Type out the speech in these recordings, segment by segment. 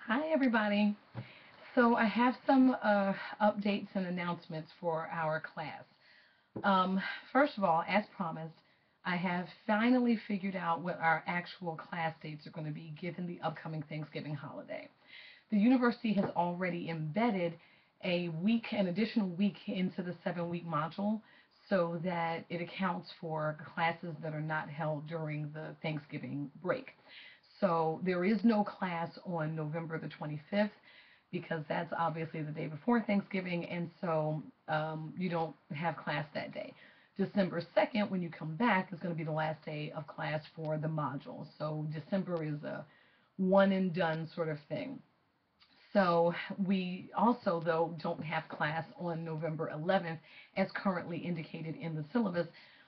Hi, everybody. So I have some updates and announcements for our class. Um, First of all, as promised, I have finally figured out what our actual class dates are going to be given the upcoming Thanksgiving holiday. The university has already embedded an additional week into the 7-week module so that it accounts for classes that are not held during the Thanksgiving break. So there is no class on November the 25th because that's obviously the day before Thanksgiving, and so you don't have class that day. December 2nd, when you come back, is going to be the last day of class for the module. So December is a one and done sort of thing. So we also, though, don't have class on November 11th as currently indicated in the syllabus,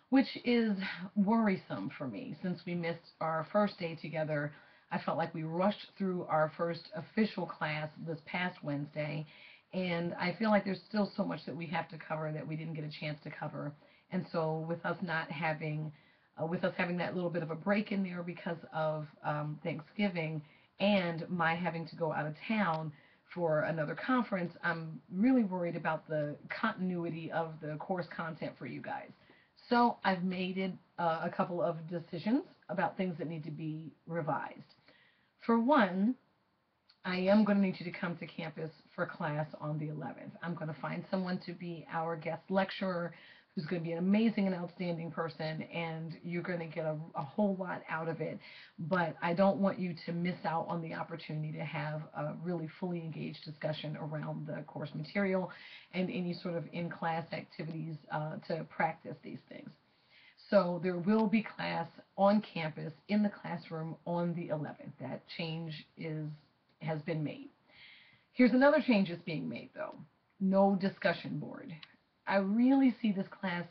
which is worrisome for me since we missed our first day together. I felt like we rushed through our first official class this past Wednesday, and I feel like there's still so much that we have to cover that we didn't get a chance to cover. And so with us having that little bit of a break in there because of Thanksgiving, and my having to go out of town for another conference, I'm really worried about the continuity of the course content for you guys. So I've made a couple of decisions about things that need to be revised. For one, I am going to need you to come to campus for class on the 11th. I'm going to find someone to be our guest lecturer who's going to be an amazing and outstanding person, and you're going to get a whole lot out of it. But I don't want you to miss out on the opportunity to have a really fully engaged discussion around the course material and any sort of in-class activities to practice these things. So there will be class on campus in the classroom on the 11th. That change has been made. Here's another change that's being made, though. No discussion board. I really see this class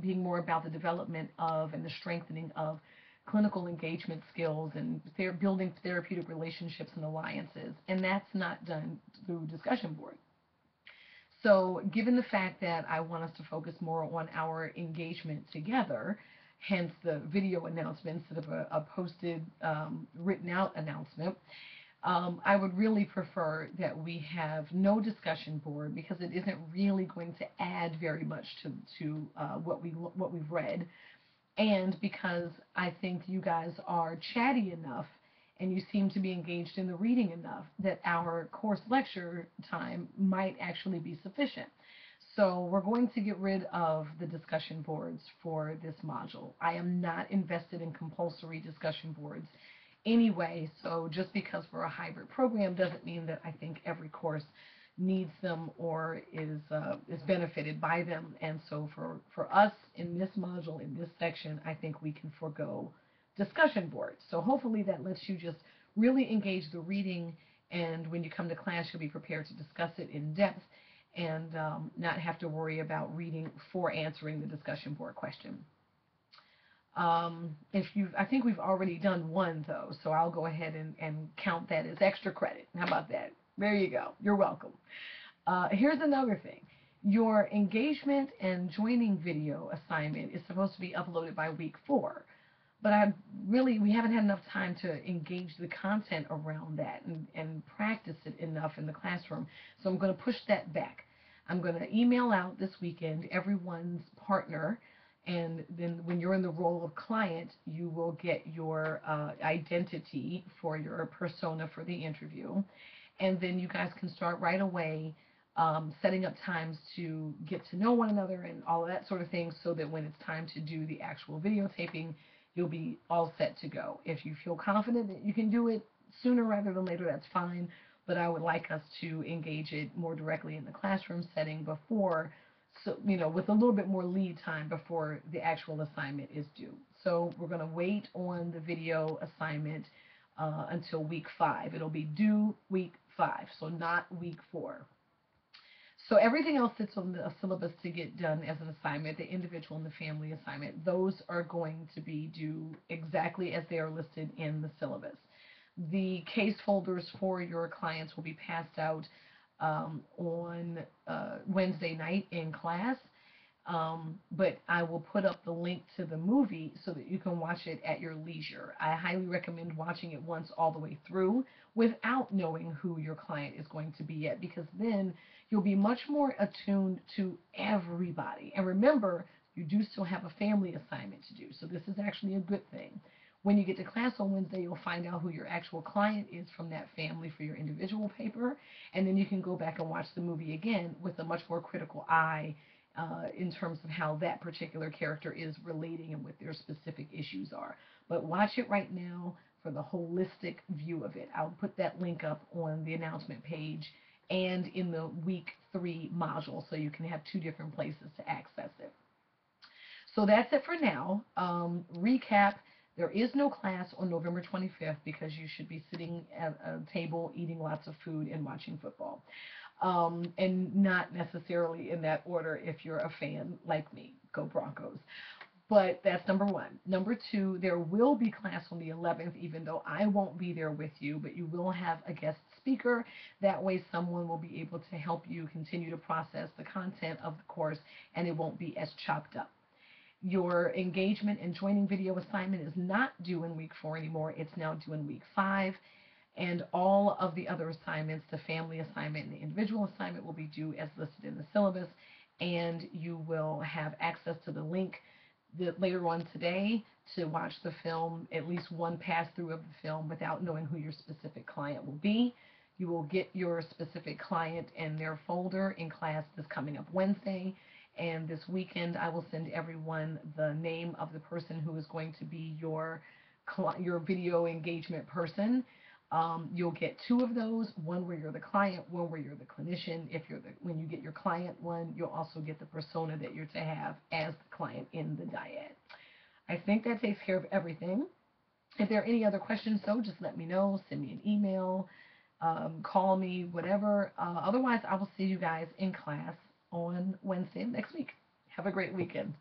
being more about the development of and the strengthening of clinical engagement skills and building therapeutic relationships and alliances, and that's not done through discussion board. So, given the fact that I want us to focus more on our engagement together, hence the video announcement instead of a posted, written out announcement, I would really prefer that we have no discussion board because it isn't really going to add very much to what we've read, and because I think you guys are chatty enough and you seem to be engaged in the reading enough that our course lecture time might actually be sufficient. So we're going to get rid of the discussion boards for this module. I am not invested in compulsory discussion boards anyway, so just because we're a hybrid program doesn't mean that I think every course needs them or is benefited by them. And so for us in this module, in this section, I think we can forego discussion boards. So hopefully that lets you just really engage the reading, and when you come to class, you'll be prepared to discuss it in depth and not have to worry about reading for answering the discussion board question. I think we've already done one though, so I'll go ahead and count that as extra credit. How about that? There you go. You're welcome. Here's another thing. Your engagement and joining video assignment is supposed to be uploaded by week 4, but we haven't had enough time to engage the content around that and practice it enough in the classroom. So I'm going to push that back. I'm going to email out this weekend everyone's partner, and then when you're in the role of client, you will get your identity for your persona for the interview. And then you guys can start right away setting up times to get to know one another and all of that sort of thing, so that when it's time to do the actual videotaping, you'll be all set to go. If you feel confident that you can do it sooner rather than later, that's fine, but I would like us to engage it more directly in the classroom setting before, so with a little bit more lead time before the actual assignment is due. So we're going to wait on the video assignment until week 5. It'll be due week 5, so not week 4. So everything else that's on the syllabus to get done as an assignment, the individual and the family assignment, those are going to be due exactly as they are listed in the syllabus. The case folders for your clients will be passed out on Wednesday night in class. But I will put up the link to the movie so that you can watch it at your leisure. I highly recommend watching it once all the way through without knowing who your client is going to be yet, because then you'll be much more attuned to everybody. And remember, you do still have a family assignment to do, so this is actually a good thing. When you get to class on Wednesday, you'll find out who your actual client is from that family for your individual paper, and then you can go back and watch the movie again with a much more critical eye in terms of how that particular character is relating and what their specific issues are. But watch it right now for the holistic view of it. I'll put that link up on the announcement page and in the week 3 module so you can have 2 different places to access it. So that's it for now. Recap. There is no class on November 25th because you should be sitting at a table eating lots of food and watching football. And not necessarily in that order if you're a fan like me. Go Broncos. But that's number 1. Number 2, there will be class on the 11th, even though I won't be there with you, but you will have a guest speaker. That way someone will be able to help you continue to process the content of the course, and it won't be as chopped up. Your engagement and joining video assignment is not due in week 4 anymore. It's now due in week 5. And all of the other assignments, the family assignment and the individual assignment, will be due as listed in the syllabus. And you will have access to the link later on today to watch the film, at least one pass through of the film without knowing who your specific client will be. You will get your specific client and their folder in class this coming up Wednesday. And this weekend, I will send everyone the name of the person who is going to be your video engagement person. You'll get 2 of those, one where you're the client, one where you're the clinician. When you get your client one, you'll also get the persona that you're to have as the client in the dyad. I think that takes care of everything. If there are any other questions, though, just let me know. Send me an email, call me, whatever. Otherwise, I will see you guys in class on Wednesday next week. Have a great weekend.